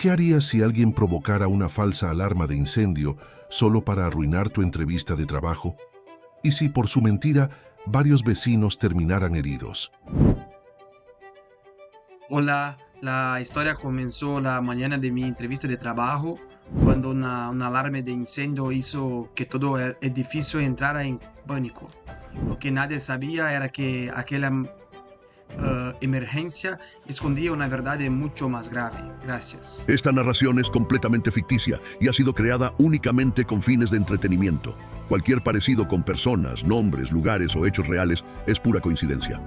¿Qué harías si alguien provocara una falsa alarma de incendio solo para arruinar tu entrevista de trabajo? ¿Y si por su mentira varios vecinos terminaran heridos? Hola, la historia comenzó la mañana de mi entrevista de trabajo cuando una alarma de incendio hizo que todo el edificio entrara en pánico. Lo que nadie sabía era que aquella emergencia escondía una verdad mucho más grave. Gracias. Esta narración es completamente ficticia y ha sido creada únicamente con fines de entretenimiento. Cualquier parecido con personas, nombres, lugares o hechos reales es pura coincidencia.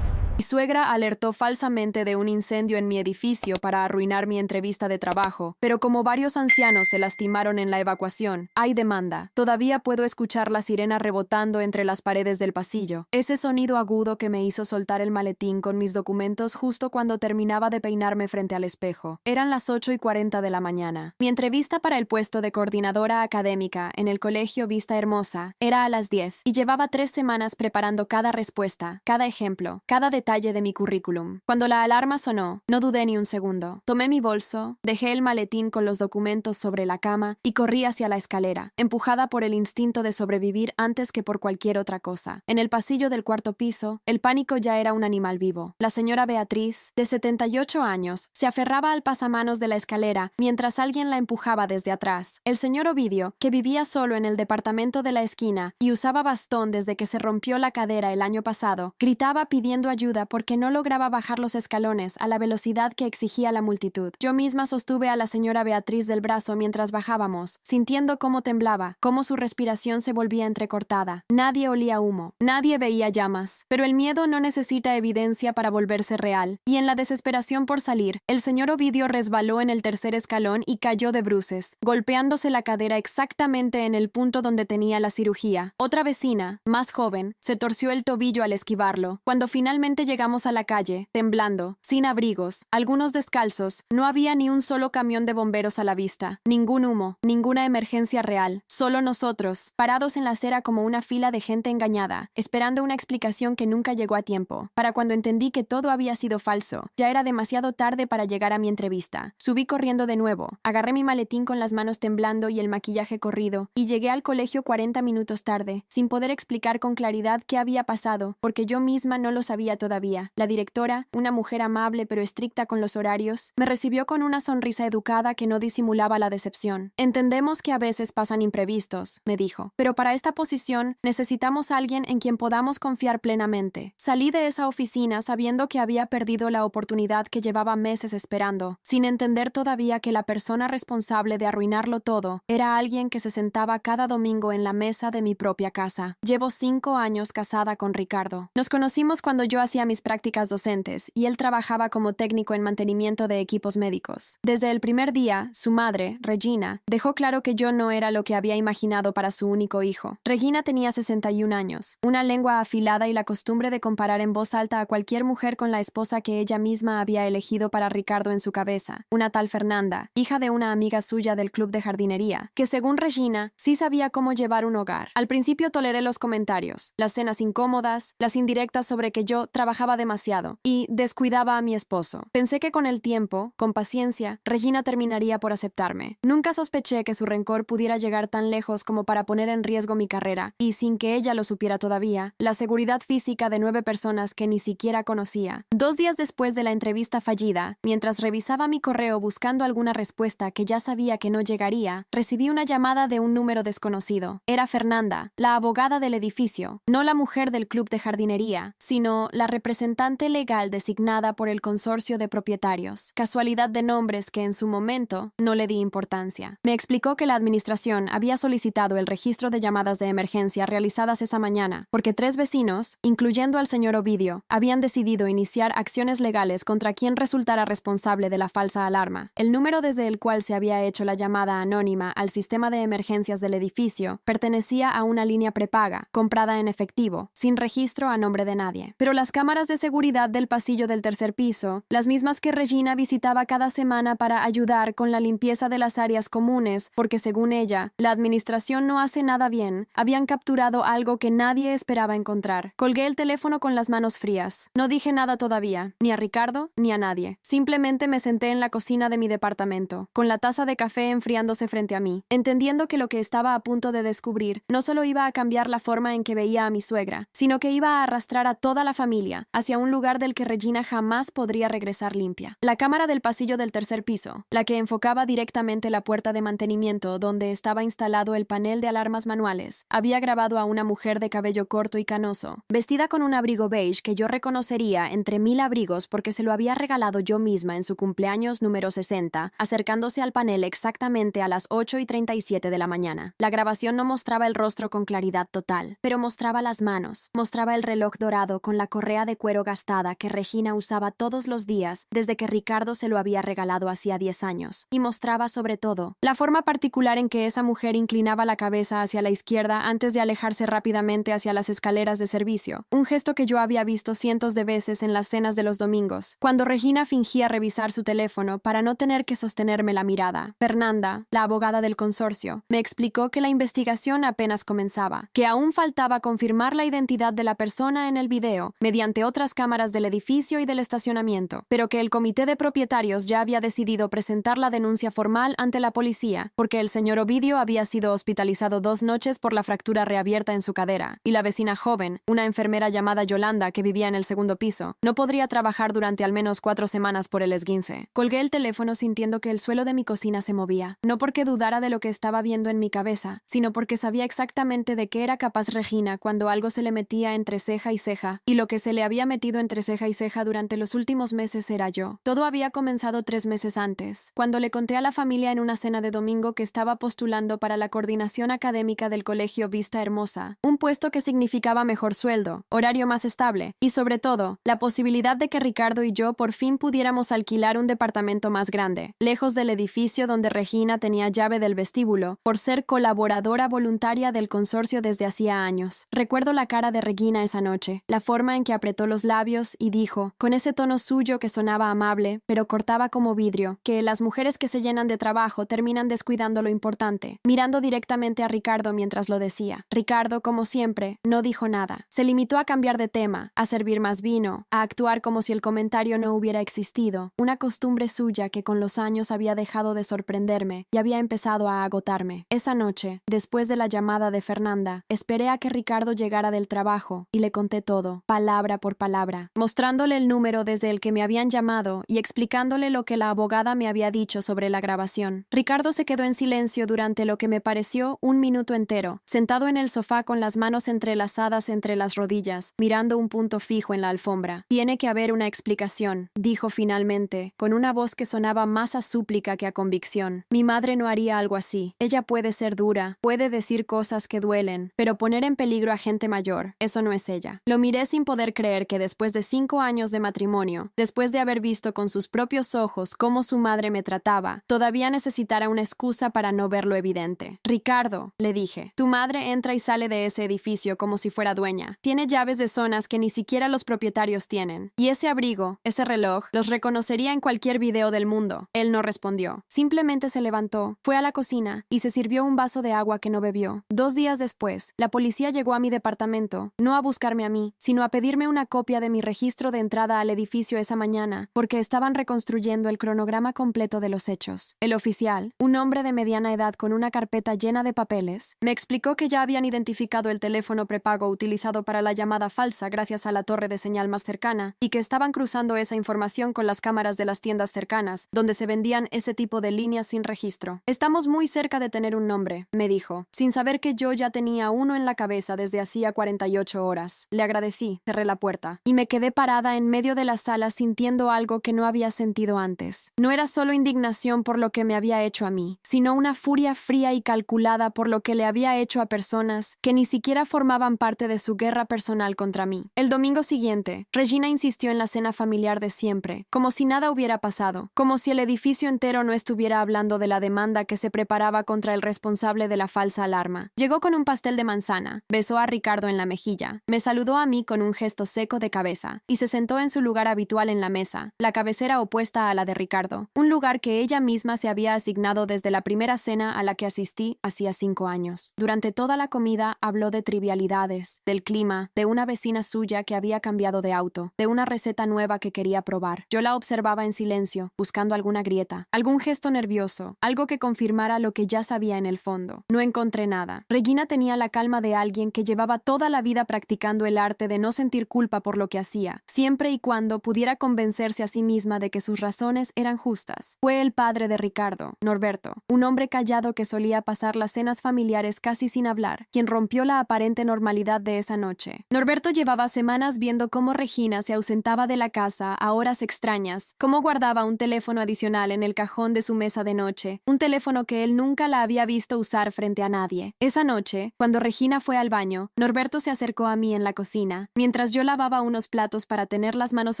Mi suegra alertó falsamente de un incendio en mi edificio para arruinar mi entrevista de trabajo, pero como varios ancianos se lastimaron en la evacuación, hay demanda. Todavía puedo escuchar la sirena rebotando entre las paredes del pasillo. Ese sonido agudo que me hizo soltar el maletín con mis documentos justo cuando terminaba de peinarme frente al espejo. Eran las 8:40 de la mañana. Mi entrevista para el puesto de coordinadora académica en el colegio Vista Hermosa era a las 10 y llevaba 3 semanas preparando cada respuesta, cada ejemplo, cada detalle de mi currículum. Cuando la alarma sonó, no dudé ni un segundo. Tomé mi bolso, dejé el maletín con los documentos sobre la cama y corrí hacia la escalera, empujada por el instinto de sobrevivir antes que por cualquier otra cosa. En el pasillo del cuarto piso, el pánico ya era un animal vivo. La señora Beatriz, de 78 años, se aferraba al pasamanos de la escalera mientras alguien la empujaba desde atrás. El señor Ovidio, que vivía solo en el departamento de la esquina y usaba bastón desde que se rompió la cadera el año pasado, gritaba pidiendo ayuda porque no lograba bajar los escalones a la velocidad que exigía la multitud. Yo misma sostuve a la señora Beatriz del brazo mientras bajábamos, sintiendo cómo temblaba, cómo su respiración se volvía entrecortada. Nadie olía humo, nadie veía llamas, pero el miedo no necesita evidencia para volverse real, y en la desesperación por salir, el señor Ovidio resbaló en el tercer escalón y cayó de bruces, golpeándose la cadera exactamente en el punto donde tenía la cirugía. Otra vecina, más joven, se torció el tobillo al esquivarlo. Cuando finalmente llegamos a la calle, temblando, sin abrigos, algunos descalzos, no había ni un solo camión de bomberos a la vista, ningún humo, ninguna emergencia real, solo nosotros, parados en la acera como una fila de gente engañada, esperando una explicación que nunca llegó a tiempo. Para cuando entendí que todo había sido falso, ya era demasiado tarde para llegar a mi entrevista. Subí corriendo de nuevo, agarré mi maletín con las manos temblando y el maquillaje corrido, y llegué al colegio 40 minutos tarde, sin poder explicar con claridad qué había pasado, porque yo misma no lo sabía todavía. La directora, una mujer amable pero estricta con los horarios, me recibió con una sonrisa educada que no disimulaba la decepción. Entendemos que a veces pasan imprevistos, me dijo, pero para esta posición necesitamos a alguien en quien podamos confiar plenamente. Salí de esa oficina sabiendo que había perdido la oportunidad que llevaba meses esperando, sin entender todavía que la persona responsable de arruinarlo todo era alguien que se sentaba cada domingo en la mesa de mi propia casa. Llevo 5 años casada con Ricardo. Nos conocimos cuando yo hacía mis prácticas docentes y él trabajaba como técnico en mantenimiento de equipos médicos. Desde el primer día, su madre, Regina, dejó claro que yo no era lo que había imaginado para su único hijo. Regina tenía 61 años, una lengua afilada y la costumbre de comparar en voz alta a cualquier mujer con la esposa que ella misma había elegido para Ricardo en su cabeza, una tal Fernanda, hija de una amiga suya del club de jardinería, que según Regina, sí sabía cómo llevar un hogar. Al principio toleré los comentarios, las cenas incómodas, las indirectas sobre que yo trabajaba demasiado y descuidaba a mi esposo. Pensé que con el tiempo, con paciencia, Regina terminaría por aceptarme. Nunca sospeché que su rencor pudiera llegar tan lejos como para poner en riesgo mi carrera y, sin que ella lo supiera todavía, la seguridad física de 9 personas que ni siquiera conocía. 2 días después de la entrevista fallida, mientras revisaba mi correo buscando alguna respuesta que ya sabía que no llegaría, recibí una llamada de un número desconocido. Era Fernanda, la abogada del edificio, no la mujer del club de jardinería, sino la representante legal designada por el consorcio de propietarios. Casualidad de nombres que en su momento no le di importancia. Me explicó que la administración había solicitado el registro de llamadas de emergencia realizadas esa mañana, porque 3 vecinos, incluyendo al señor Ovidio, habían decidido iniciar acciones legales contra quien resultara responsable de la falsa alarma. El número desde el cual se había hecho la llamada anónima al sistema de emergencias del edificio pertenecía a una línea prepaga, comprada en efectivo, sin registro a nombre de nadie. Pero las cámaras cámaras de seguridad del pasillo del tercer piso, las mismas que Regina visitaba cada semana para ayudar con la limpieza de las áreas comunes, porque según ella, la administración no hace nada bien, habían capturado algo que nadie esperaba encontrar. Colgué el teléfono con las manos frías. No dije nada todavía, ni a Ricardo, ni a nadie. Simplemente me senté en la cocina de mi departamento, con la taza de café enfriándose frente a mí, entendiendo que lo que estaba a punto de descubrir no solo iba a cambiar la forma en que veía a mi suegra, sino que iba a arrastrar a toda la familia hacia un lugar del que Regina jamás podría regresar limpia. La cámara del pasillo del tercer piso, la que enfocaba directamente la puerta de mantenimiento donde estaba instalado el panel de alarmas manuales, había grabado a una mujer de cabello corto y canoso, vestida con un abrigo beige que yo reconocería entre 1000 abrigos porque se lo había regalado yo misma en su cumpleaños número 60, acercándose al panel exactamente a las 8:37 de la mañana. La grabación no mostraba el rostro con claridad total, pero mostraba las manos, mostraba el reloj dorado con la correa de cuero gastada que Regina usaba todos los días desde que Ricardo se lo había regalado hacía 10 años, y mostraba sobre todo la forma particular en que esa mujer inclinaba la cabeza hacia la izquierda antes de alejarse rápidamente hacia las escaleras de servicio, un gesto que yo había visto cientos de veces en las cenas de los domingos, cuando Regina fingía revisar su teléfono para no tener que sostenerme la mirada. Fernanda, la abogada del consorcio, me explicó que la investigación apenas comenzaba, que aún faltaba confirmar la identidad de la persona en el video mediante otras cámaras del edificio y del estacionamiento, pero que el comité de propietarios ya había decidido presentar la denuncia formal ante la policía, porque el señor Ovidio había sido hospitalizado 2 noches por la fractura reabierta en su cadera, y la vecina joven, una enfermera llamada Yolanda que vivía en el segundo piso, no podría trabajar durante al menos 4 semanas por el esguince. Colgué el teléfono sintiendo que el suelo de mi cocina se movía, no porque dudara de lo que estaba viendo en mi cabeza, sino porque sabía exactamente de qué era capaz Regina cuando algo se le metía entre ceja y ceja, y lo que se le había metido entre ceja y ceja durante los últimos meses era yo. Todo había comenzado 3 meses antes, cuando le conté a la familia en una cena de domingo que estaba postulando para la coordinación académica del Colegio Vista Hermosa, un puesto que significaba mejor sueldo, horario más estable, y sobre todo, la posibilidad de que Ricardo y yo por fin pudiéramos alquilar un departamento más grande, lejos del edificio donde Regina tenía llave del vestíbulo, por ser colaboradora voluntaria del consorcio desde hacía años. Recuerdo la cara de Regina esa noche, la forma en que apretó los labios y dijo, con ese tono suyo que sonaba amable, pero cortaba como vidrio, que las mujeres que se llenan de trabajo terminan descuidando lo importante, mirando directamente a Ricardo mientras lo decía. Ricardo, como siempre, no dijo nada. Se limitó a cambiar de tema, a servir más vino, a actuar como si el comentario no hubiera existido, una costumbre suya que con los años había dejado de sorprenderme y había empezado a agotarme. Esa noche, después de la llamada de Fernanda, esperé a que Ricardo llegara del trabajo y le conté todo, palabra por palabra, mostrándole el número desde el que me habían llamado y explicándole lo que la abogada me había dicho sobre la grabación. Ricardo se quedó en silencio durante lo que me pareció 1 minuto entero, sentado en el sofá con las manos entrelazadas entre las rodillas, mirando un punto fijo en la alfombra. Tiene que haber una explicación, dijo finalmente, con una voz que sonaba más a súplica que a convicción. Mi madre no haría algo así. Ella puede ser dura, puede decir cosas que duelen, pero poner en peligro a gente mayor, eso no es ella. Lo miré sin poder creer que después de 5 años de matrimonio, después de haber visto con sus propios ojos cómo su madre me trataba, todavía necesitara una excusa para no ver lo evidente. Ricardo, le dije, tu madre entra y sale de ese edificio como si fuera dueña. Tiene llaves de zonas que ni siquiera los propietarios tienen. Y ese abrigo, ese reloj, los reconocería en cualquier video del mundo. Él no respondió. Simplemente se levantó, fue a la cocina y se sirvió un vaso de agua que no bebió. 2 días después, la policía llegó a mi departamento, no a buscarme a mí, sino a pedirme una copia de mi registro de entrada al edificio esa mañana, porque estaban reconstruyendo el cronograma completo de los hechos. El oficial, un hombre de mediana edad con una carpeta llena de papeles, me explicó que ya habían identificado el teléfono prepago utilizado para la llamada falsa gracias a la torre de señal más cercana y que estaban cruzando esa información con las cámaras de las tiendas cercanas, donde se vendían ese tipo de líneas sin registro. Estamos muy cerca de tener un nombre, me dijo, sin saber que yo ya tenía uno en la cabeza desde hacía 48 horas. Le agradecí, cerré la puerta, y me quedé parada en medio de la sala sintiendo algo que no había sentido antes. No era solo indignación por lo que me había hecho a mí, sino una furia fría y calculada por lo que le había hecho a personas que ni siquiera formaban parte de su guerra personal contra mí. El domingo siguiente, Regina insistió en la cena familiar de siempre, como si nada hubiera pasado, como si el edificio entero no estuviera hablando de la demanda que se preparaba contra el responsable de la falsa alarma. Llegó con un pastel de manzana, besó a Ricardo en la mejilla, me saludó a mí con un gesto seco de cabeza, y se sentó en su lugar habitual en la mesa, la cabecera opuesta a la de Ricardo, un lugar que ella misma se había asignado desde la primera cena a la que asistí hacía 5 años. Durante toda la comida habló de trivialidades, del clima, de una vecina suya que había cambiado de auto, de una receta nueva que quería probar. Yo la observaba en silencio, buscando alguna grieta, algún gesto nervioso, algo que confirmara lo que ya sabía en el fondo. No encontré nada. Regina tenía la calma de alguien que llevaba toda la vida practicando el arte de no sentir culpa por lo que hacía, siempre y cuando pudiera convencerse a sí misma de que sus razones eran justas. Fue el padre de Ricardo, Norberto, un hombre callado que solía pasar las cenas familiares casi sin hablar, quien rompió la aparente normalidad de esa noche. Norberto llevaba semanas viendo cómo Regina se ausentaba de la casa a horas extrañas, cómo guardaba un teléfono adicional en el cajón de su mesa de noche, un teléfono que él nunca la había visto usar frente a nadie. Esa noche, cuando Regina fue al baño, Norberto se acercó a mí en la cocina, mientras yo lavaba unos platos para tener las manos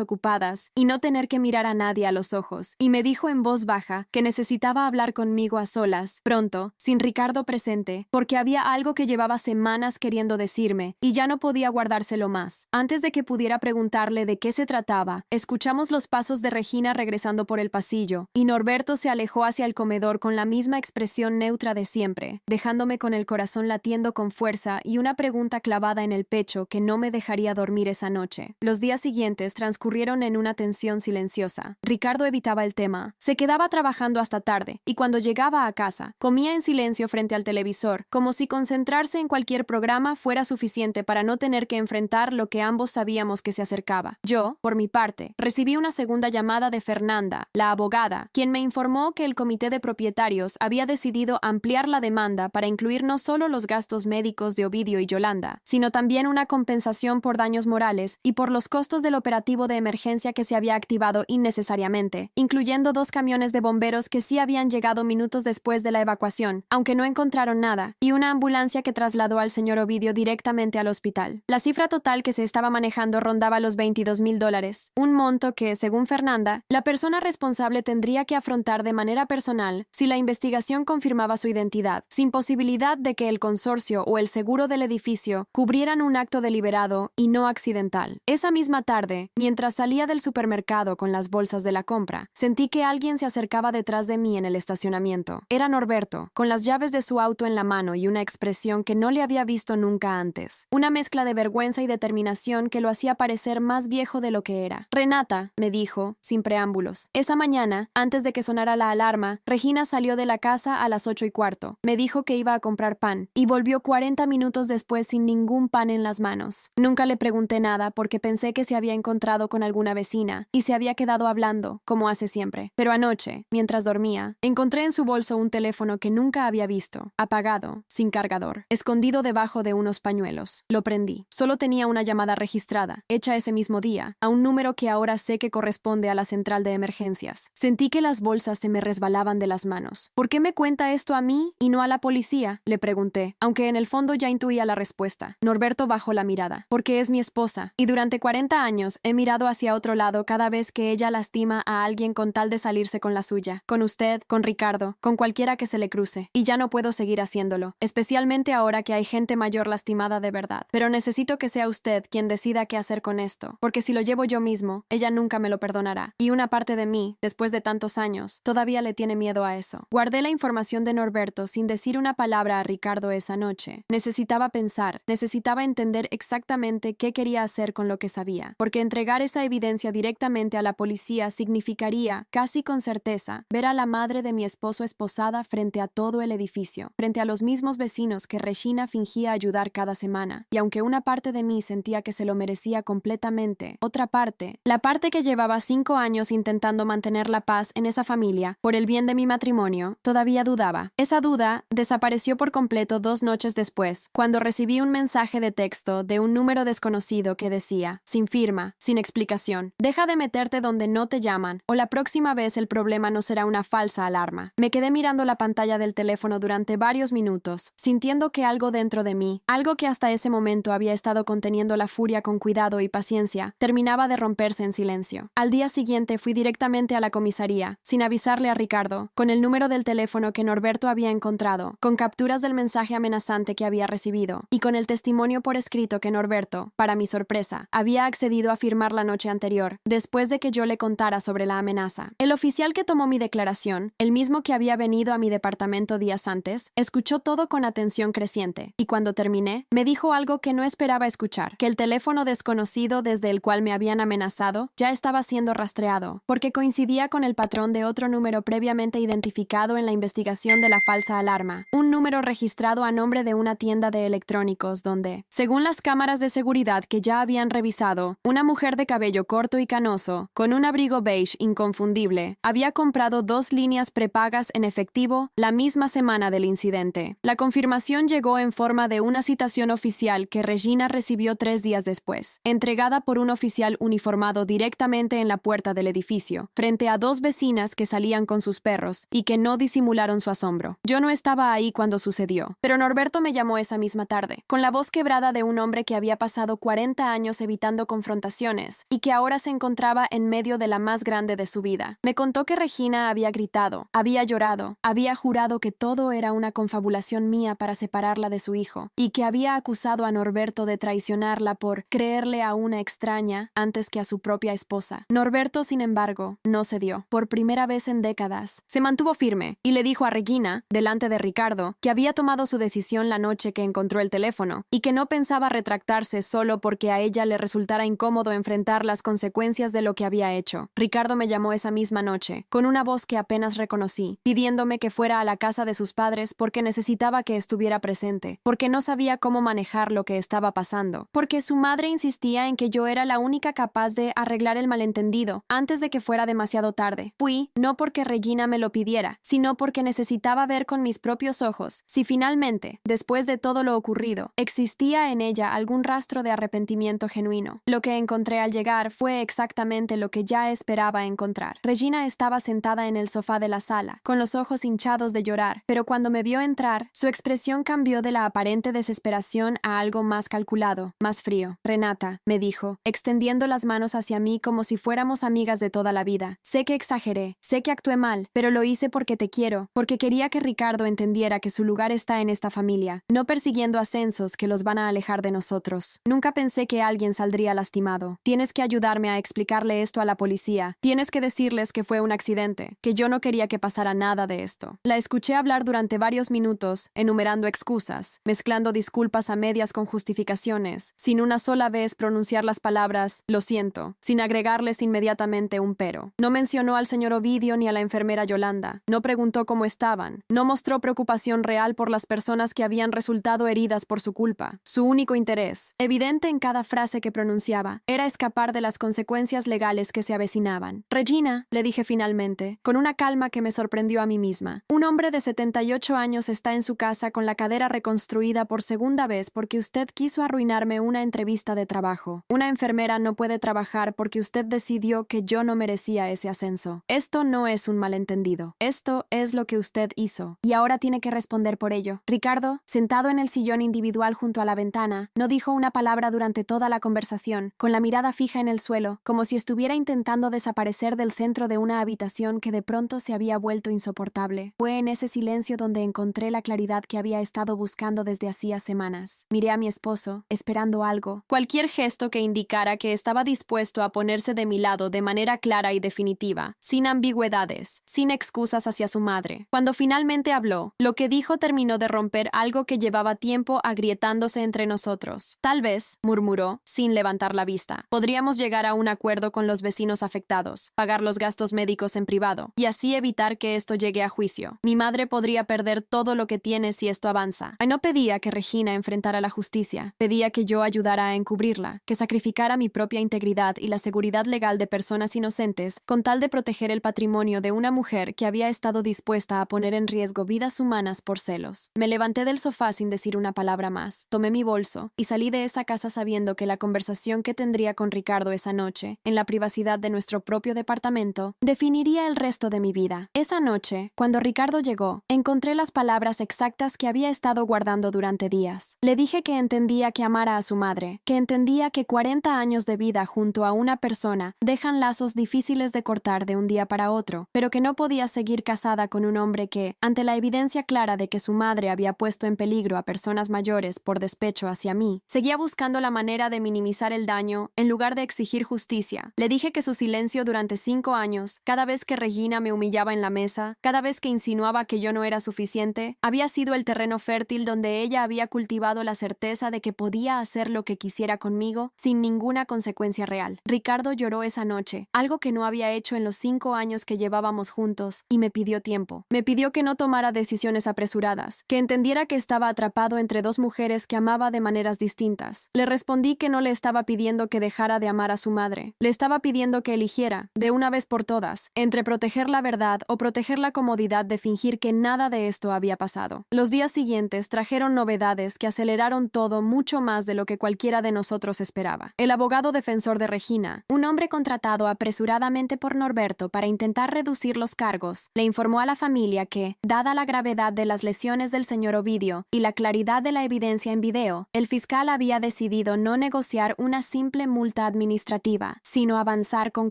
ocupadas y no tener que mirar a nadie a los ojos, y me dijo en voz baja que necesitaba hablar conmigo a solas, pronto, sin Ricardo presente, porque había algo que llevaba semanas queriendo decirme, y ya no podía guardárselo más. Antes de que pudiera preguntarle de qué se trataba, escuchamos los pasos de Regina regresando por el pasillo, y Norberto se alejó hacia el comedor con la misma expresión neutra de siempre, dejándome con el corazón latiendo con fuerza y una pregunta clavada en el pecho que no me dejaría dormir esa noche. Los días siguientes transcurrieron en una tensión silenciosa. Ricardo evitaba el tema. Se quedaba trabajando hasta tarde, y cuando llegaba a casa, comía en silencio frente al televisor, como si concentrarse en cualquier programa fuera suficiente para no tener que enfrentar lo que ambos sabíamos que se acercaba. Yo, por mi parte, recibí una segunda llamada de Fernanda, la abogada, quien me informó que el comité de propietarios había decidido ampliar la demanda para incluir no solo los gastos médicos de Ovidio y Yolanda, sino también una compensación por daños morales y por los costos del operativo de emergencia que se había activado innecesariamente, incluyendo 2 camiones de bomberos que sí habían llegado minutos después de la evacuación, aunque no encontraron nada, y una ambulancia que trasladó al señor Ovidio directamente al hospital. La cifra total que se estaba manejando rondaba los $22,000, un monto que, según Fernanda, la persona responsable tendría que afrontar de manera personal si la investigación confirmaba su identidad, sin posibilidad de que el consorcio o el seguro del edificio cubrieran un acto deliberado y no accidental. Esa misma tarde, mientras salía del supermercado con las bolsas de la compra, sentí que alguien se acercaba detrás de mí en el estacionamiento. Era Norberto, con las llaves de su auto en la mano y una expresión que no le había visto nunca antes. Una mezcla de vergüenza y determinación que lo hacía parecer más viejo de lo que era. Renata, me dijo, sin preámbulos. Esa mañana, antes de que sonara la alarma, Regina salió de la casa a las 8:15. Me dijo que iba a comprar pan, y volvió 40 minutos después sin ningún pan en las manos. Nunca le pregunté nada porque pensé que se había encontrado con alguna vecina y se había quedado hablando, como hace siempre. Pero anoche, mientras dormía, encontré en su bolso un teléfono que nunca había visto, apagado, sin cargador, escondido debajo de unos pañuelos. Lo prendí. Solo tenía una llamada registrada, hecha ese mismo día, a un número que ahora sé que corresponde a la central de emergencias. Sentí que las bolsas se me resbalaban de las manos. ¿Por qué me cuenta esto a mí y no a la policía?, le pregunté, aunque en el fondo ya intuía la respuesta. Norberto bajó la mirada. Porque es mi esposa, y durante 40 años he mirado hacia otro lado cada vez que ella lastima a alguien con tal de salirse con la suya. Con usted, con Ricardo, con cualquiera que se le cruce. Y ya no puedo seguir haciéndolo, especialmente ahora que hay gente mayor lastimada de verdad. Pero necesito que sea usted quien decida qué hacer con esto, porque si lo llevo yo mismo, ella nunca me lo perdonará. Y una parte de mí, después de tantos años, todavía le tiene miedo a eso. Guardé la información de Norberto sin decir una palabra a Ricardo esa noche. Necesitaba pensar, necesitaba entender exactamente qué quería hacer con lo que sabía, porque entregar esa evidencia directamente a la policía significaría, casi con certeza, ver a la madre de mi esposo esposada frente a todo el edificio, frente a los mismos vecinos que Regina fingía ayudar cada semana. Y aunque una parte de mí sentía que se lo merecía completamente, otra parte, la parte que llevaba 5 años intentando mantener la paz en esa familia, por el bien de mi matrimonio, todavía dudaba. Esa duda desapareció por completo 2 noches después, cuando recibí un mensaje de texto de un número desconocido que decía, sin firma, sin explicación: deja de meterte donde no te llaman, o la próxima vez el problema no será una falsa alarma. Me quedé mirando la pantalla del teléfono durante varios minutos, sintiendo que algo dentro de mí, algo que hasta ese momento había estado conteniendo la furia con cuidado y paciencia, terminaba de romperse en silencio. Al día siguiente fui directamente a la comisaría, sin avisarle a Ricardo, con el número del teléfono que Norberto había encontrado, con capturas del mensaje amenazante que había recibido, y con el testimonio por escrito que Norberto, para mi sorpresa, sorpresa, había accedido a firmar la noche anterior, después de que yo le contara sobre la amenaza. El oficial que tomó mi declaración, el mismo que había venido a mi departamento días antes, escuchó todo con atención creciente, y cuando terminé, me dijo algo que no esperaba escuchar, que el teléfono desconocido desde el cual me habían amenazado ya estaba siendo rastreado, porque coincidía con el patrón de otro número previamente identificado en la investigación de la falsa alarma, un número registrado a nombre de una tienda de electrónicos donde, según las cámaras de seguridad que ya habían revisado, una mujer de cabello corto y canoso, con un abrigo beige inconfundible, había comprado 2 líneas prepagas en efectivo la misma semana del incidente. La confirmación llegó en forma de una citación oficial que Regina recibió 3 días después, entregada por un oficial uniformado directamente en la puerta del edificio, frente a 2 vecinas que salían con sus perros y que no disimularon su asombro. Yo no estaba ahí cuando sucedió, pero Norberto me llamó esa misma tarde, con la voz quebrada de un hombre que había pasado 40 años evitando confrontaciones y que ahora se encontraba en medio de la más grande de su vida. Me contó que Regina había gritado, había llorado, había jurado que todo era una confabulación mía para separarla de su hijo, y que había acusado a Norberto de traicionarla por creerle a una extraña antes que a su propia esposa. Norberto, sin embargo, no cedió. Por primera vez en décadas, se mantuvo firme y le dijo a Regina, delante de Ricardo, que había tomado su decisión la noche que encontró el teléfono y que no pensaba retractarse solo porque a ella le resultara incómodo enfrentar las consecuencias de lo que había hecho. Ricardo me llamó esa misma noche, con una voz que apenas reconocí, pidiéndome que fuera a la casa de sus padres porque necesitaba que estuviera presente, porque no sabía cómo manejar lo que estaba pasando, porque su madre insistía en que yo era la única capaz de arreglar el malentendido antes de que fuera demasiado tarde. Fui, no porque Regina me lo pidiera, sino porque necesitaba ver con mis propios ojos si finalmente, después de todo lo ocurrido, existía en ella algún rastro de arrepentimiento genuino. Lo que encontré al llegar fue exactamente lo que ya esperaba encontrar. Regina estaba sentada en el sofá de la sala, con los ojos hinchados de llorar, pero cuando me vio entrar, su expresión cambió de la aparente desesperación a algo más calculado, más frío. Renata, me dijo, extendiendo las manos hacia mí como si fuéramos amigas de toda la vida. Sé que exageré, sé que actué mal, pero lo hice porque te quiero, porque quería que Ricardo entendiera que su lugar está en esta familia, no persiguiendo ascensos que los van a alejar de nosotros. Nunca pensé que alguien saldría lastimado. Tienes que ayudarme a explicarle esto a la policía. Tienes que decirles que fue un accidente, que yo no quería que pasara nada de esto. La escuché hablar durante varios minutos, enumerando excusas, mezclando disculpas a medias con justificaciones, sin una sola vez pronunciar las palabras «lo siento», sin agregarles inmediatamente un pero. No mencionó al señor Ovidio ni a la enfermera Yolanda. No preguntó cómo estaban. No mostró preocupación real por las personas que habían resultado heridas por su culpa. Su único interés, evidente en cada frase que pronunciaba, era escapar de las consecuencias legales que se avecinaban. Regina, le dije finalmente, con una calma que me sorprendió a mí misma. Un hombre de 78 años está en su casa con la cadera reconstruida por segunda vez porque usted quiso arruinarme una entrevista de trabajo. Una enfermera no puede trabajar porque usted decidió que yo no merecía ese ascenso. Esto no es un malentendido. Esto es lo que usted hizo, y ahora tiene que responder por ello. Ricardo, sentado en el sillón individual junto a la ventana, no dijo una palabra durante toda la conversación, con la mirada fija en el suelo, como si estuviera intentando desaparecer del centro de una habitación que de pronto se había vuelto insoportable. Fue en ese silencio donde encontré la claridad que había estado buscando desde hacía semanas. Miré a mi esposo, esperando algo, cualquier gesto que indicara que estaba dispuesto a ponerse de mi lado de manera clara y definitiva, sin ambigüedades, sin excusas hacia su madre. Cuando finalmente habló, lo que dijo terminó de romper algo que llevaba tiempo agrietándose entre nosotros. Tal vez, murmuró, sin levantar la vista, podríamos llegar a un acuerdo con los vecinos afectados, pagar los gastos médicos en privado, y así evitar que esto llegue a juicio. Mi madre podría perder todo lo que tiene si esto avanza. No pedía que Regina enfrentara la justicia, pedía que yo ayudara a encubrirla, que sacrificara mi propia integridad y la seguridad legal de personas inocentes con tal de proteger el patrimonio de una mujer que había estado dispuesta a poner en riesgo vidas humanas por celos. Me levanté del sofá sin decir una palabra más, tomé mi bolso y salí de esa casa sabiendo que la conversación que tendría con Ricardo esa noche, en la privacidad de nuestro propio departamento, definiría el resto de mi vida. Esa noche, cuando Ricardo llegó, encontré las palabras exactas que había estado guardando durante días. Le dije que entendía que amara a su madre, que entendía que 40 años de vida junto a una persona dejan lazos difíciles de cortar de un día para otro, pero que no podía seguir casada con un hombre que, ante la evidencia clara de que su madre había puesto en peligro a personas mayores por despecho hacia mí, seguía buscando la manera manera de minimizar el daño en lugar de exigir justicia. Le dije que su silencio durante 5 años, cada vez que Regina me humillaba en la mesa, cada vez que insinuaba que yo no era suficiente, había sido el terreno fértil donde ella había cultivado la certeza de que podía hacer lo que quisiera conmigo sin ninguna consecuencia real. Ricardo lloró esa noche, algo que no había hecho en los 5 años que llevábamos juntos, y me pidió tiempo. Me pidió que no tomara decisiones apresuradas, que entendiera que estaba atrapado entre dos mujeres que amaba de maneras distintas. Le respondí que no le estaba pidiendo que dejara de amar a su madre. Le estaba pidiendo que eligiera, de una vez por todas, entre proteger la verdad o proteger la comodidad de fingir que nada de esto había pasado. Los días siguientes trajeron novedades que aceleraron todo mucho más de lo que cualquiera de nosotros esperaba. El abogado defensor de Regina, un hombre contratado apresuradamente por Norberto para intentar reducir los cargos, le informó a la familia que, dada la gravedad de las lesiones del señor Ovidio y la claridad de la evidencia en video, el fiscal había decidido no negociar una simple multa administrativa, sino avanzar con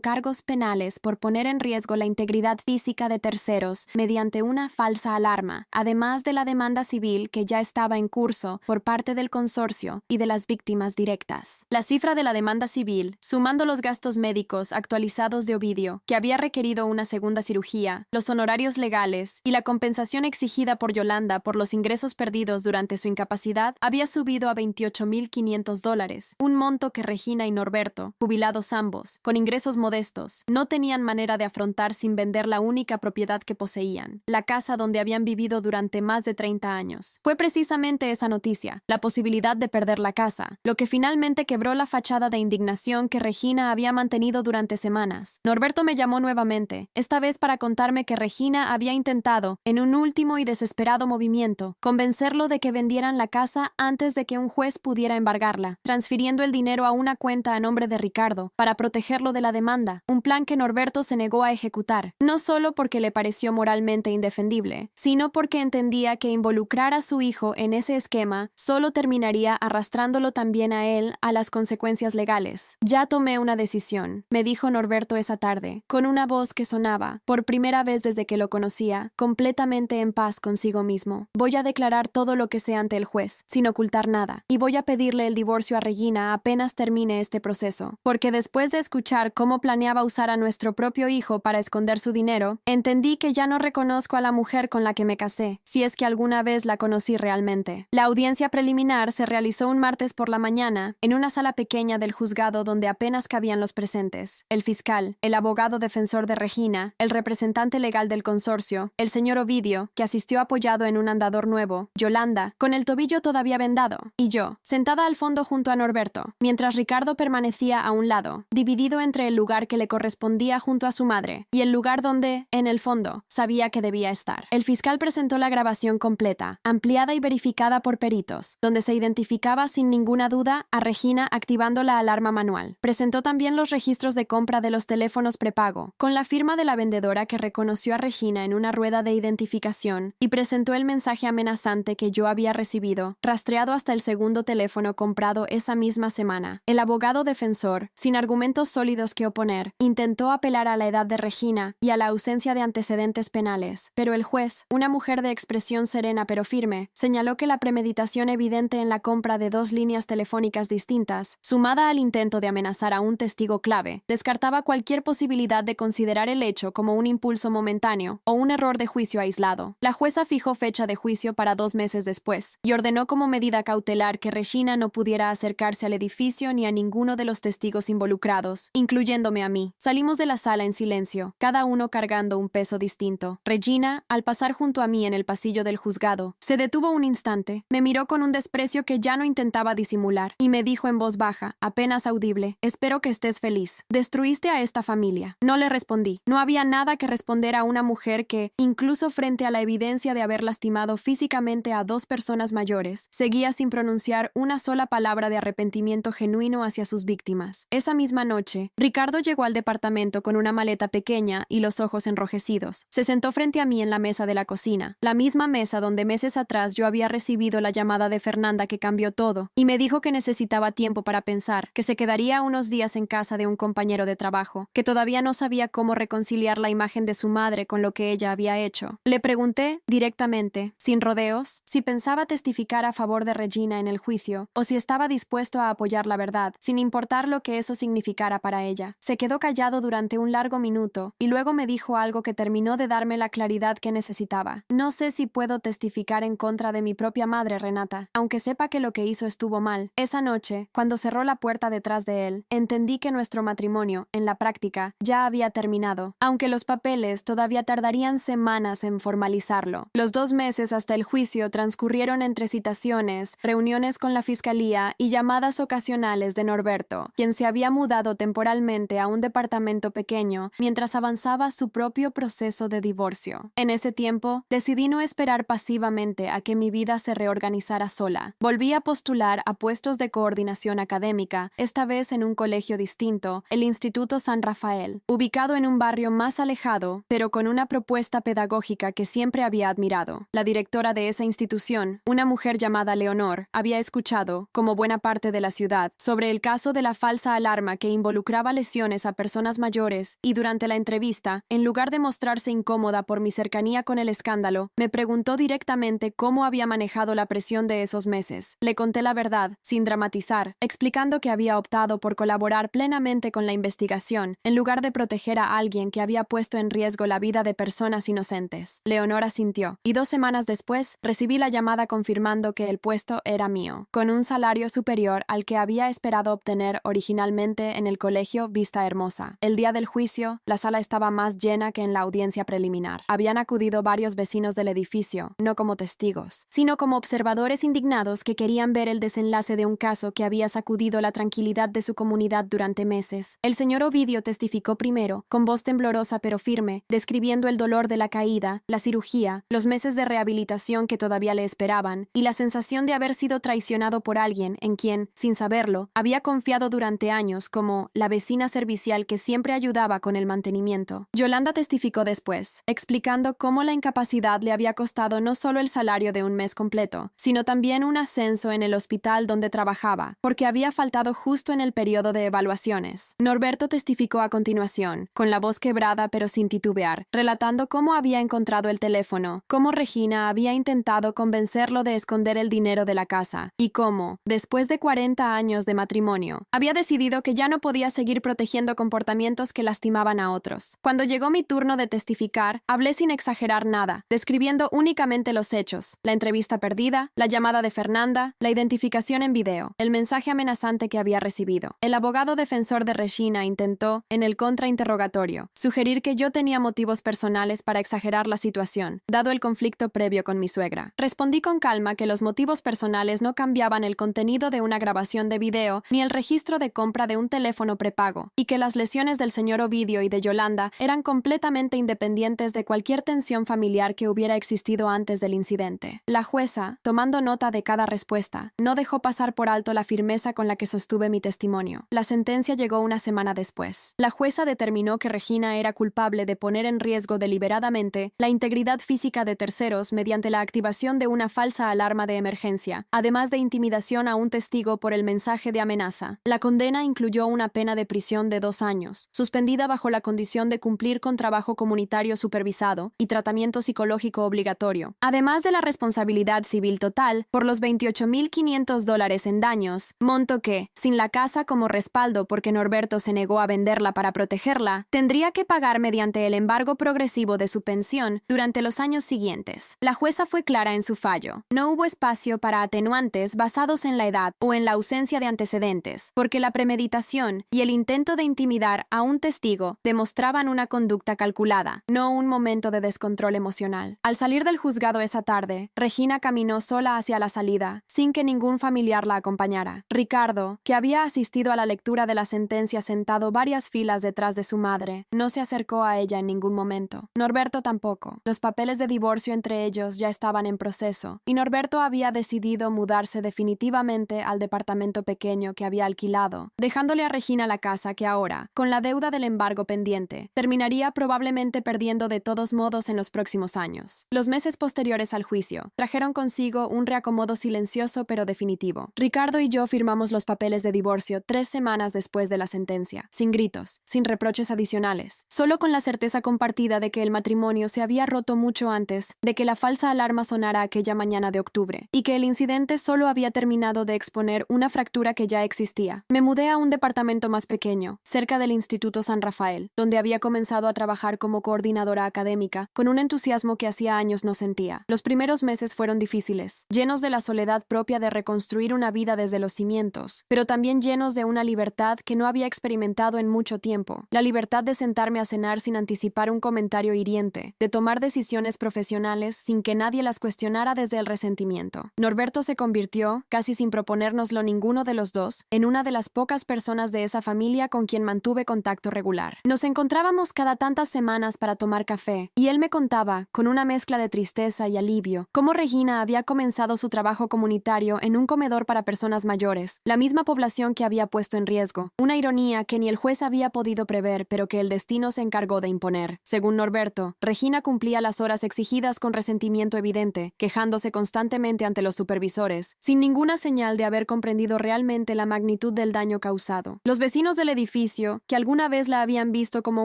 cargos penales por poner en riesgo la integridad física de terceros mediante una falsa alarma, además de la demanda civil que ya estaba en curso por parte del consorcio y de las víctimas directas. La cifra de la demanda civil, sumando los gastos médicos actualizados de Ovidio, que había requerido una segunda cirugía, los honorarios legales y la compensación exigida por Yolanda por los ingresos perdidos durante su incapacidad, había subido a $28,500, un monto que Regina y Norberto, jubilados ambos, con ingresos modestos, no tenían manera de afrontar sin vender la única propiedad que poseían, la casa donde habían vivido durante más de 30 años. Fue precisamente esa noticia, la posibilidad de perder la casa, lo que finalmente quebró la fachada de indignación que Regina había mantenido durante semanas. Norberto me llamó nuevamente, esta vez para contarme que Regina había intentado, en un último y desesperado movimiento, convencerlo de que vendieran la casa antes de que un juez pudiera embargarla, transfiriendo el dinero a una cuenta a nombre de Ricardo para protegerlo de la demanda, un plan que Norberto se negó a ejecutar, no solo porque le pareció moralmente indefendible, sino porque entendía que involucrar a su hijo en ese esquema solo terminaría arrastrándolo también a él a las consecuencias legales. Ya tomé una decisión, me dijo Norberto esa tarde, con una voz que sonaba, por primera vez desde que lo conocía, completamente en paz consigo mismo. Voy a declarar todo lo que sé ante el juez, sin ocultar nada, y voy a pedirle el divorcio a Regina apenas termine este proceso, porque después de escuchar cómo planeaba usar a nuestro propio hijo para esconder su dinero, entendí que ya no reconozco a la mujer con la que me casé, si es que alguna vez la conocí realmente. La audiencia preliminar se realizó un martes por la mañana, en una sala pequeña del juzgado donde apenas cabían los presentes: el fiscal, el abogado defensor de Regina, el representante legal del consorcio, el señor Ovidio, que asistió apoyado en un andador nuevo, Yolanda, con el tobillo todavía vendado, y yo, sentada al fondo junto a Norberto, mientras Ricardo permanecía a un lado, dividido entre el lugar que le correspondía junto a su madre y el lugar donde, en el fondo, sabía que debía estar. El fiscal presentó la grabación completa, ampliada y verificada por peritos, donde se identificaba sin ninguna duda a Regina activando la alarma manual. Presentó también los registros de compra de los teléfonos prepago, con la firma de la vendedora que reconoció a Regina en una rueda de identificación, y presentó el mensaje amenazante que yo había recibido, rastreado hasta el segundo teléfono comprado esa misma semana. El abogado defensor, sin argumentos sólidos que oponer, intentó apelar a la edad de Regina y a la ausencia de antecedentes penales, pero el juez, una mujer de expresión serena pero firme, señaló que la premeditación evidente en la compra de 2 líneas telefónicas distintas, sumada al intento de amenazar a un testigo clave, descartaba cualquier posibilidad de considerar el hecho como un impulso momentáneo o un error de juicio aislado. La jueza fijó fecha de juicio para 2 meses después y ordenó como medida cautelar que Regina no pudiera acercarse al edificio ni a ninguno de los testigos involucrados, incluyéndome a mí. Salimos de la sala en silencio, cada uno cargando un peso distinto. Regina, al pasar junto a mí en el pasillo del juzgado, se detuvo un instante, me miró con un desprecio que ya no intentaba disimular y me dijo en voz baja, apenas audible: «Espero que estés feliz. Destruiste a esta familia». No le respondí. No había nada que responder a una mujer que, incluso frente a la evidencia de haber lastimado físicamente a 2 personas mayores, seguía sin pronunciar una sola palabra de arrepentimiento genuino hacia sus víctimas. Esa misma noche, Ricardo llegó al departamento con una maleta pequeña y los ojos enrojecidos. Se sentó frente a mí en la mesa de la cocina, la misma mesa donde meses atrás yo había recibido la llamada de Fernanda que cambió todo, y me dijo que necesitaba tiempo para pensar, que se quedaría unos días en casa de un compañero de trabajo, que todavía no sabía cómo reconciliar la imagen de su madre con lo que ella había hecho. Le pregunté, directamente, sin rodeos, si pensaba testificar a favor de Regina en el juicio, o si estaba dispuesto dispuesto a apoyar la verdad, sin importar lo que eso significara para ella. Se quedó callado durante un largo minuto y luego me dijo algo que terminó de darme la claridad que necesitaba. No sé si puedo testificar en contra de mi propia madre, Renata, aunque sepa que lo que hizo estuvo mal. Esa noche, cuando cerró la puerta detrás de él, entendí que nuestro matrimonio, en la práctica, ya había terminado, aunque los papeles todavía tardarían semanas en formalizarlo. Los 2 meses hasta el juicio transcurrieron entre citaciones, reuniones con la fiscalía y llamadas ocasionales de Norberto, quien se había mudado temporalmente a un departamento pequeño mientras avanzaba su propio proceso de divorcio. En ese tiempo, decidí no esperar pasivamente a que mi vida se reorganizara sola. Volví a postular a puestos de coordinación académica, esta vez en un colegio distinto, el Instituto San Rafael, ubicado en un barrio más alejado, pero con una propuesta pedagógica que siempre había admirado. La directora de esa institución, una mujer llamada Leonor, había escuchado, como buena parte de la ciudad, sobre el caso de la falsa alarma que involucraba lesiones a personas mayores y durante la entrevista, en lugar de mostrarse incómoda por mi cercanía con el escándalo, me preguntó directamente cómo había manejado la presión de esos meses. Le conté la verdad, sin dramatizar, explicando que había optado por colaborar plenamente con la investigación, en lugar de proteger a alguien que había puesto en riesgo la vida de personas inocentes. Leonor asintió, y 2 semanas después recibí la llamada confirmando que el puesto era mío, con un salario superior al que había esperado obtener originalmente en el colegio Vista Hermosa. El día del juicio, la sala estaba más llena que en la audiencia preliminar. Habían acudido varios vecinos del edificio, no como testigos, sino como observadores indignados que querían ver el desenlace de un caso que había sacudido la tranquilidad de su comunidad durante meses. El señor Ovidio testificó primero, con voz temblorosa pero firme, describiendo el dolor de la caída, la cirugía, los meses de rehabilitación que todavía le esperaban, y la sensación de haber sido traicionado por alguien en quien, sin saberlo, había confiado durante años como la vecina servicial que siempre ayudaba con el mantenimiento. Yolanda testificó después, explicando cómo la incapacidad le había costado no solo el salario de un mes completo, sino también un ascenso en el hospital donde trabajaba, porque había faltado justo en el periodo de evaluaciones. Norberto testificó a continuación, con la voz quebrada pero sin titubear, relatando cómo había encontrado el teléfono, cómo Regina había intentado convencerlo de esconder el dinero de la casa, y cómo, después de 40 años de matrimonio, había decidido que ya no podía seguir protegiendo comportamientos que lastimaban a otros. Cuando llegó mi turno de testificar, hablé sin exagerar nada, describiendo únicamente los hechos, la entrevista perdida, la llamada de Fernanda, la identificación en video, el mensaje amenazante que había recibido. El abogado defensor de Regina intentó, en el contrainterrogatorio, sugerir que yo tenía motivos personales para exagerar la situación, dado el conflicto previo con mi suegra. Respondí con calma que los motivos personales no cambiaban el contenido de una grabación de video ni el registro de compra de un teléfono prepago, y que las lesiones del señor Ovidio y de Yolanda eran completamente independientes de cualquier tensión familiar que hubiera existido antes del incidente. La jueza, tomando nota de cada respuesta, no dejó pasar por alto la firmeza con la que sostuve mi testimonio. La sentencia llegó una semana después. La jueza determinó que Regina era culpable de poner en riesgo deliberadamente la integridad física de terceros mediante la activación de una falsa alarma de emergencia, además de intimidación a un testigo por el mensaje de amenaza. La condena incluyó una pena de prisión de 2 años, suspendida bajo la condición de cumplir con trabajo comunitario supervisado y tratamiento psicológico obligatorio, además de la responsabilidad civil total por los $28,500 en daños, monto que, sin la casa como respaldo porque Norberto se negó a venderla para protegerla, tendría que pagar mediante el embargo progresivo de su pensión durante los años siguientes. La jueza fue clara en su fallo. No hubo espacio para atenuantes basados en la edad o en la ausencia de antecedentes, porque la premeditación y el intento de intimidar a un testigo demostraban una conducta calculada, no un momento de descontrol emocional. Al salir del juzgado esa tarde, Regina caminó sola hacia la salida, sin que ningún familiar la acompañara. Ricardo, que había asistido a la lectura de la sentencia sentado varias filas detrás de su madre, no se acercó a ella en ningún momento. Norberto tampoco. Los papeles de divorcio entre ellos ya estaban en proceso, y Norberto había decidido mudarse definitivamente al departamento pequeño que había alquilado, dejándole a Regina la casa que ahora, con la deuda del embargo pendiente, terminaría probablemente perdiendo de todos modos en los próximos años. Los meses posteriores al juicio trajeron consigo un reacomodo silencioso pero definitivo. Ricardo y yo firmamos los papeles de divorcio 3 semanas después de la sentencia, sin gritos, sin reproches adicionales, solo con la certeza compartida de que el matrimonio se había roto mucho antes de que la falsa alarma sonara aquella mañana de octubre, y que el incidente solo había terminado de exponer posponer una fractura que ya existía. Me mudé a un departamento más pequeño, cerca del Instituto San Rafael, donde había comenzado a trabajar como coordinadora académica, con un entusiasmo que hacía años no sentía. Los primeros meses fueron difíciles, llenos de la soledad propia de reconstruir una vida desde los cimientos, pero también llenos de una libertad que no había experimentado en mucho tiempo. La libertad de sentarme a cenar sin anticipar un comentario hiriente, de tomar decisiones profesionales sin que nadie las cuestionara desde el resentimiento. Norberto se convirtió, casi sin proponérnoslo ninguno de los dos, en una de las pocas personas de esa familia con quien mantuve contacto regular. Nos encontrábamos cada tantas semanas para tomar café, y él me contaba, con una mezcla de tristeza y alivio, cómo Regina había comenzado su trabajo comunitario en un comedor para personas mayores, la misma población que había puesto en riesgo. Una ironía que ni el juez había podido prever, pero que el destino se encargó de imponer. Según Norberto, Regina cumplía las horas exigidas con resentimiento evidente, quejándose constantemente ante los supervisores, sin ninguna señal de haber comprendido realmente la magnitud del daño causado. Los vecinos del edificio, que alguna vez la habían visto como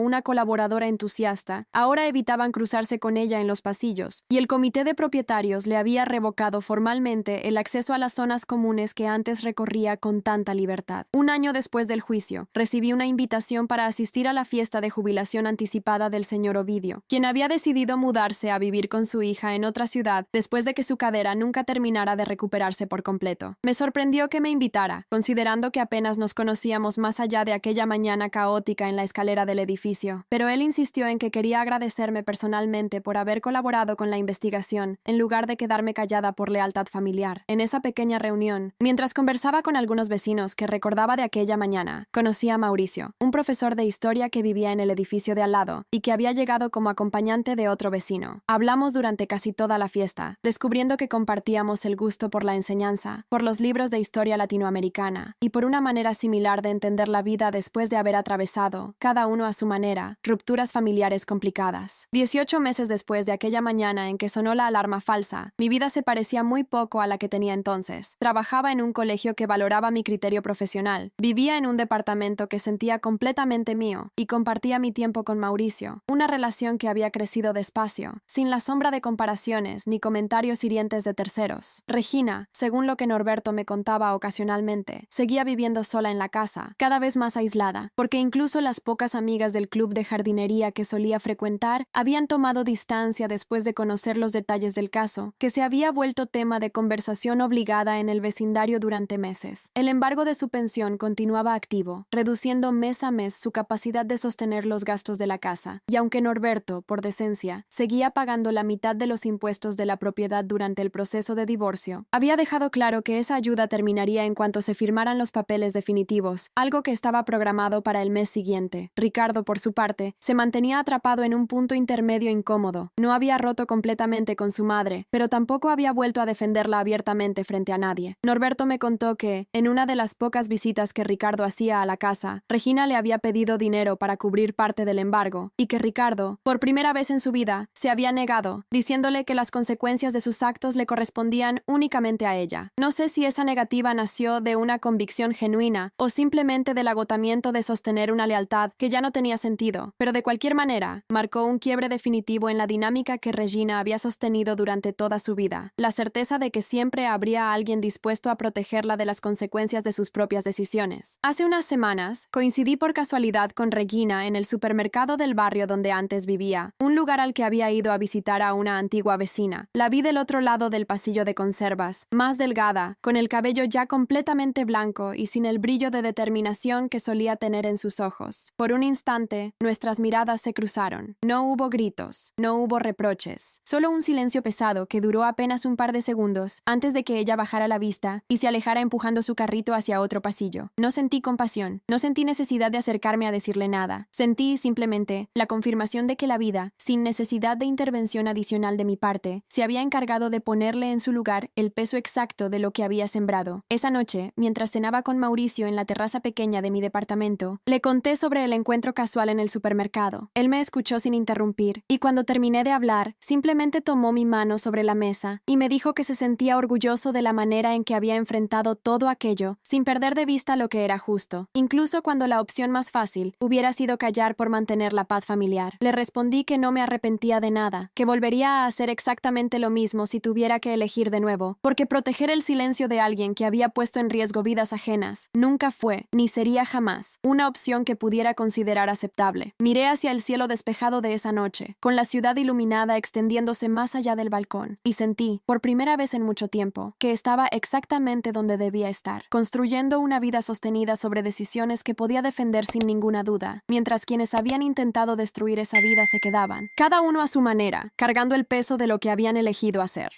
una colaboradora entusiasta, ahora evitaban cruzarse con ella en los pasillos, y el comité de propietarios le había revocado formalmente el acceso a las zonas comunes que antes recorría con tanta libertad. Un año después del juicio, recibí una invitación para asistir a la fiesta de jubilación anticipada del señor Ovidio, quien había decidido mudarse a vivir con su hija en otra ciudad después de que su cadera nunca terminara de recuperarse por completo. Me sorprendió que me invitara, considerando que apenas nos conocíamos más allá de aquella mañana caótica en la escalera del edificio, pero él insistió en que quería agradecerme personalmente por haber colaborado con la investigación, en lugar de quedarme callada por lealtad familiar. En esa pequeña reunión, mientras conversaba con algunos vecinos que recordaba de aquella mañana, conocí a Mauricio, un profesor de historia que vivía en el edificio de al lado y que había llegado como acompañante de otro vecino. Hablamos durante casi toda la fiesta, descubriendo que compartíamos el gusto por la enseñanza, por los libros de historia latinoamericana y por una manera similar de entender la vida después de haber atravesado, cada uno a su manera, rupturas familiares complicadas. 18 meses después de aquella mañana en que sonó la alarma falsa, mi vida se parecía muy poco a la que tenía entonces. Trabajaba en un colegio que valoraba mi criterio profesional, vivía en un departamento que sentía completamente mío y compartía mi tiempo con Mauricio, una relación que había crecido despacio, sin la sombra de comparaciones ni comentarios hirientes de terceros. Regina, según lo que Norberto me contaba ocasionalmente, seguía viviendo sola en la casa, cada vez más aislada, porque incluso las pocas amigas del club de jardinería que solía frecuentar habían tomado distancia después de conocer los detalles del caso, que se había vuelto tema de conversación obligada en el vecindario durante meses. El embargo de su pensión continuaba activo, reduciendo mes a mes su capacidad de sostener los gastos de la casa, y aunque Norberto, por decencia, seguía pagando la mitad de los impuestos de la propiedad durante el proceso de divorcio, había dejado claro que esa ayuda terminaría en cuanto se firmaran los papeles definitivos, algo que estaba programado para el mes siguiente. Ricardo, por su parte, se mantenía atrapado en un punto intermedio incómodo. No había roto completamente con su madre, pero tampoco había vuelto a defenderla abiertamente frente a nadie. Norberto me contó que, en una de las pocas visitas que Ricardo hacía a la casa, Regina le había pedido dinero para cubrir parte del embargo, y que Ricardo, por primera vez en su vida, se había negado, diciéndole que las consecuencias de sus actos le correspondían únicamente a ella. No sé si esa negativa nació de una convicción genuina o simplemente del agotamiento de sostener una lealtad que ya no tenía sentido, pero de cualquier manera, marcó un quiebre definitivo en la dinámica que Regina había sostenido durante toda su vida, la certeza de que siempre habría alguien dispuesto a protegerla de las consecuencias de sus propias decisiones. Hace unas semanas, coincidí por casualidad con Regina en el supermercado del barrio donde antes vivía, un lugar al que había ido a visitar a una antigua vecina. La vi del otro lado del pasillo de conservas, más delgada, con el cabello ya completamente blanco y sin el brillo de determinación que solía tener en sus ojos. Por un instante, nuestras miradas se cruzaron. No hubo gritos, no hubo reproches, solo un silencio pesado que duró apenas un par de segundos antes de que ella bajara la vista y se alejara empujando su carrito hacia otro pasillo. No sentí compasión, no sentí necesidad de acercarme a decirle nada. Sentí simplemente la confirmación de que la vida, sin necesidad de intervención adicional de mi parte, se había encargado de ponerle en su lugar el peso exacto de lo que había sembrado. Esa noche, mientras cenaba con Mauricio en la terraza pequeña de mi departamento, le conté sobre el encuentro casual en el supermercado. Él me escuchó sin interrumpir, y cuando terminé de hablar, simplemente tomó mi mano sobre la mesa y me dijo que se sentía orgulloso de la manera en que había enfrentado todo aquello, sin perder de vista lo que era justo, incluso cuando la opción más fácil hubiera sido callar por mantener la paz familiar. Le respondí que no me arrepentía de nada, que volvería a hacer exactamente lo mismo si tuviera que elegir de nuevo, porque proteger el silencio de alguien alguien que había puesto en riesgo vidas ajenas nunca fue, ni sería jamás, una opción que pudiera considerar aceptable. Miré hacia el cielo despejado de esa noche, con la ciudad iluminada extendiéndose más allá del balcón, y sentí, por primera vez en mucho tiempo, que estaba exactamente donde debía estar, construyendo una vida sostenida sobre decisiones que podía defender sin ninguna duda, mientras quienes habían intentado destruir esa vida se quedaban, cada uno a su manera, cargando el peso de lo que habían elegido hacer.